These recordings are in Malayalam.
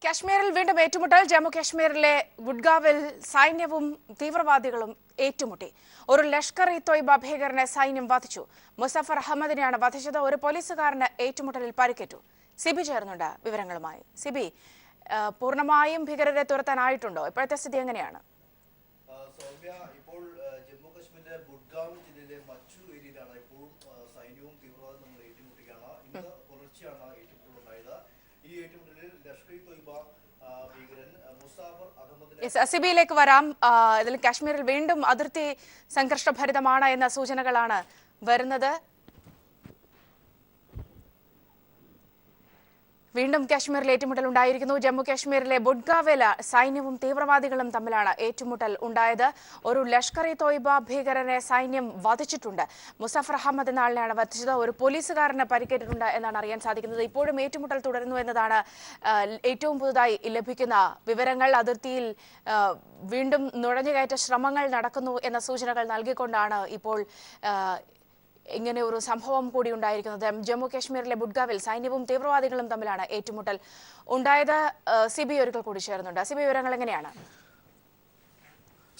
കാശ്മീരിൽ വീണ്ടും ഏറ്റുമുട്ടൽ. ജമ്മു കാശ്മീരിലെ ഗുഡ്ഗാവിൽ സൈന്യവും തീവ്രവാദികളും ഏറ്റുമുട്ടി. ഒരു ലഷ്കർ ഇ തോയ്ബ ഭീകരനെ സൈന്യം വധിച്ചു. മുസഫർ അഹമ്മദിനെയാണ് വധിച്ചത്. ഒരു പോലീസുകാരന് ഏറ്റുമുട്ടലിൽ പരിക്കേറ്റു. സിബി ചേർന്നുണ്ട് വിവരങ്ങളുമായി. സിബി, പൂർണ്ണമായും ഭീകരരെ തുരത്താനായിട്ടുണ്ടോ? ഇപ്പോഴത്തെ സ്ഥിതി എങ്ങനെയാണ്? ഇപ്പോൾ ജമ്മു കാശ്മീരിലെ ഗുഡ്ഗാവ് ജില്ലയിലെ മച്ചു ഏരിയയിലാണ് ഇപ്പോഴും സൈന്യവും തീവ്രവാദവും നമ്മൾ ഏറ്റുമുട്ടുകയാണ്. ഇന്ന് പുലർച്ചെയാണ് ഏറ്റുമുട്ടൽ ഉണ്ടായത്. ഈ ഏറ്റുമുട്ടലിൽ ലഷ്കർ ഇ തോയ്ബ ഭീകരൻ മുസാഫർ അഹമ്മദിനെ സിബിയിലേക്ക് വരാം. ഇതിൽ കാശ്മീരിൽ വീണ്ടും അതിർത്തി സംഘർഷഭരിതമാണ് എന്ന സൂചനകളാണ് വരുന്നത്. വീണ്ടും കാശ്മീരിൽ ഏറ്റുമുട്ടൽ ഉണ്ടായിരിക്കുന്നു. ജമ്മു കാശ്മീരിലെ ബുഡ്ഗാവിൽ സൈന്യവും തീവ്രവാദികളും തമ്മിലാണ് ഏറ്റുമുട്ടൽ ഉണ്ടായത്. ഒരു ലഷ്കർ ഇ തോയ്ബ ഭീകരനെ സൈന്യം വധിച്ചിട്ടുണ്ട്. മുസഫർ അഹമ്മദ് എന്ന ആളിനെയാണ് വധിച്ചത്. ഒരു പോലീസുകാരന് പരിക്കേറ്റിട്ടുണ്ട് എന്നാണ് അറിയാൻ സാധിക്കുന്നത്. ഇപ്പോഴും ഏറ്റുമുട്ടൽ തുടരുന്നു എന്നതാണ് ഏറ്റവും പുതുതായി ലഭിക്കുന്ന വിവരങ്ങൾ. അതിർത്തിയിൽ വീണ്ടും നുഴഞ്ഞുകയറ്റ ശ്രമങ്ങൾ നടക്കുന്നു എന്ന സൂചനകൾ നൽകിക്കൊണ്ടാണ് ഇപ്പോൾ ഇങ്ങനെ ഒരു സംഭവം കൂടി ഉണ്ടായിരിക്കുന്നത്. ജമ്മു കാശ്മീരിലെ ബുഡ്ഗാവിൽ സൈന്യവും തീവ്രവാദികളും തമ്മിലാണ് ഏറ്റുമുട്ടൽ ഉണ്ടായത്. സിബി ഒരിക്കൽ കൂടി ചേർന്നുണ്ട്. സിബി, വിവരങ്ങൾ എങ്ങനെയാണ്?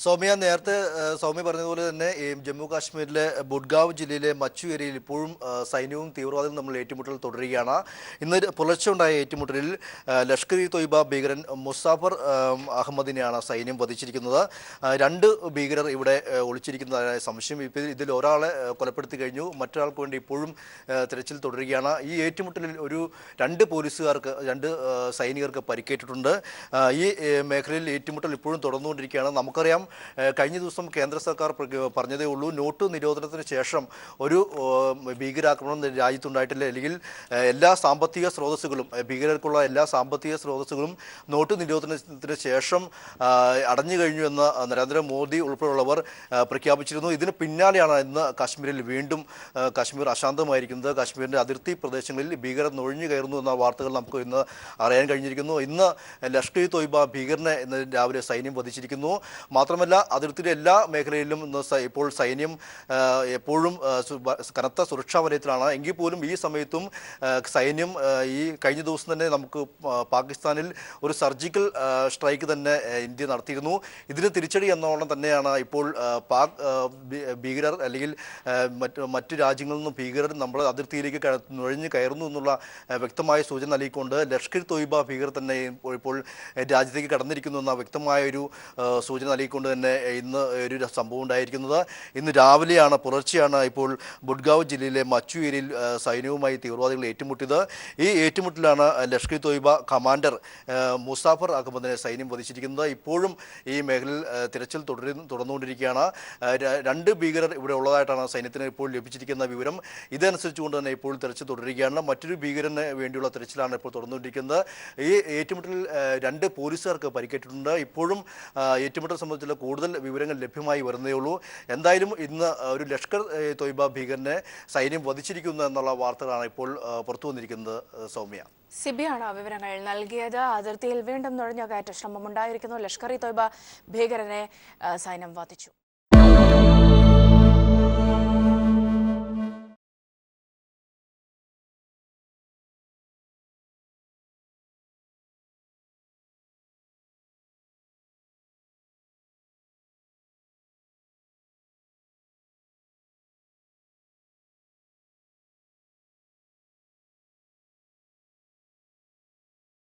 സൗമ്യ, നേരത്തെ സൗമ്യ പറഞ്ഞതുപോലെ തന്നെ ജമ്മു കാശ്മീരിലെ ബുഡ്ഗാവ് ജില്ലയിലെ മച്ചു ഏരിയയിൽ ഇപ്പോഴും സൈന്യവും തീവ്രവാദികളും നമ്മൾ ഏറ്റുമുട്ടൽ തുടരുകയാണ്. ഇന്ന് പുലർച്ചെ ഉണ്ടായ ഏറ്റുമുട്ടലിൽ ലഷ്കർ ഇ തോയ്ബ ഭീകരൻ മുസാഫർ അഹമ്മദിനെയാണ് സൈന്യം വധിച്ചിരിക്കുന്നത്. രണ്ട് ഭീകരർ ഇവിടെ ഒളിച്ചിരിക്കുന്നതായ സംശയം. ഇതിൽ ഒരാളെ കൊലപ്പെടുത്തി കഴിഞ്ഞു. മറ്റൊരാൾക്ക് വേണ്ടി ഇപ്പോഴും തിരച്ചിൽ തുടരുകയാണ്. ഈ ഏറ്റുമുട്ടലിൽ രണ്ട് പോലീസുകാർക്ക്, രണ്ട് സൈനികർക്ക് പരിക്കേറ്റിട്ടുണ്ട്. ഈ മേഖലയിൽ ഏറ്റുമുട്ടൽ ഇപ്പോഴും തുടർന്നുകൊണ്ടിരിക്കുകയാണ്. നമുക്കറിയാം, കഴിഞ്ഞ ദിവസം കേന്ദ്ര സർക്കാർ പറഞ്ഞതേ ഉള്ളൂ, നോട്ട് നിരോധനത്തിന് ശേഷം ഒരു ഭീകരാക്രമണം രാജ്യത്തുണ്ടായിട്ടില്ല, അല്ലെങ്കിൽ എല്ലാ സാമ്പത്തിക സ്രോതസ്സുകളും, ഭീകരർക്കുള്ള എല്ലാ സാമ്പത്തിക സ്രോതസ്സുകളും നോട്ട് നിരോധനത്തിന് ശേഷം അടഞ്ഞു കഴിഞ്ഞു എന്ന് നരേന്ദ്രമോദി ഉൾപ്പെടെയുള്ളവർ പ്രഖ്യാപിച്ചിരുന്നു. ഇതിന് പിന്നാലെയാണ് ഇന്ന് കാശ്മീരിൽ വീണ്ടും കാശ്മീർ അശാന്തമായിരിക്കുന്നത്. കാശ്മീരിൻ്റെ അതിർത്തി പ്രദേശങ്ങളിൽ ഭീകരർ നുഴഞ്ഞു കയറുന്നു എന്ന വാർത്തകൾ നമുക്ക് ഇന്ന് അറിയാൻ കഴിഞ്ഞിരിക്കുന്നു. ഇന്ന് ലഷ്കർ ഇ തോയ്ബ ഭീകരനെ ഇന്ന് രാവിലെ സൈന്യം വധിച്ചിരിക്കുന്നു. മാത്രമല്ല, അതിർത്തിയിലെ എല്ലാ മേഖലയിലും ഇപ്പോൾ സൈന്യം എപ്പോഴും കനത്ത സുരക്ഷാ വലയത്തിലാണ്. എങ്കിൽ പോലും ഈ സമയത്തും സൈന്യം ഈ കഴിഞ്ഞ ദിവസം തന്നെ നമുക്ക് പാകിസ്ഥാനിൽ ഒരു സർജിക്കൽ സ്ട്രൈക്ക് തന്നെ ഇന്ത്യ നടത്തിയിരുന്നു. ഇതിന് തിരിച്ചടി എന്നോണം തന്നെയാണ് ഇപ്പോൾ പാക് ഭീകരർ, അല്ലെങ്കിൽ മറ്റു രാജ്യങ്ങളിൽ നിന്നും ഭീകരർ നമ്മുടെ അതിർത്തിയിലേക്ക് നുഴഞ്ഞു കയറുന്നു എന്നുള്ള വ്യക്തമായ സൂചന നൽകിക്കൊണ്ട് ലഷ്കർ തോയ്ബ ഭീകരർ തന്നെ ഇപ്പോൾ രാജ്യത്തേക്ക് കടന്നിരിക്കുന്നു എന്ന വ്യക്തമായൊരു സൂചന നൽകിക്കൊണ്ട് തന്നെ ഇന്ന് ഒരു സംഭവം ഉണ്ടായിരിക്കുന്നത്. ഇന്ന് രാവിലെയാണ്, പുലർച്ചെയാണ് ഇപ്പോൾ ബുഡ്ഗാവ് ജില്ലയിലെ മച്ചു ഏരിയയിൽ സൈന്യവുമായി തീവ്രവാദികൾ ഏറ്റുമുട്ടിയത്. ഈ ഏറ്റുമുട്ടലാണ് ലഷ്കർ ഇ തോയ്ബ കമാൻഡർ മുസാഫർ അഹമ്മദിനെ സൈന്യം വധിച്ചിരിക്കുന്നത്. ഇപ്പോഴും ഈ മേഖലയിൽ തിരച്ചിൽ തുടർന്നുകൊണ്ടിരിക്കുകയാണ്. രണ്ട് ഭീകരർ ഇവിടെ ഉള്ളതായിട്ടാണ് സൈന്യത്തിന് ഇപ്പോൾ ലഭിച്ചിരിക്കുന്ന വിവരം. ഇതനുസരിച്ചുകൊണ്ട് തന്നെ ഇപ്പോൾ തിരച്ചിൽ തുടരുകയാണ്. മറ്റൊരു ഭീകരന് വേണ്ടിയുള്ള തിരച്ചിലാണ് ഇപ്പോൾ തുടർന്നുകൊണ്ടിരിക്കുന്നത്. ഈ ഏറ്റുമുട്ടലിൽ രണ്ട് പോലീസുകാർക്ക് പരിക്കേറ്റിട്ടുണ്ട്. ഇപ്പോഴും ഏറ്റുമുട്ടൽ സംബന്ധിച്ചുള്ള കൂടുതൽ വിവരങ്ങൾ ലഭ്യമായി വരുന്നേ ഉള്ളൂ. എന്തായാലും ഇന്ന് ഒരു ലഷ്കർ തോയ്ബ ഭീകരനെ സൈന്യം വധിച്ചിരിക്കുന്നു എന്നുള്ള വാർത്തകളാണ് ഇപ്പോൾ പുറത്തു വന്നിരിക്കുന്നത്. സൗമ്യ, സിബിയാണ് വിവരങ്ങൾ നൽകിയത്. അതിർത്തിയിൽ വീണ്ടും നുഴഞ്ഞുകയറ്റ ശ്രമം ഉണ്ടായിരിക്കുന്നു. ലഷ്കർ ഇ തോയ്ബ ഭീകരനെ സൈന്യം വധിച്ചു.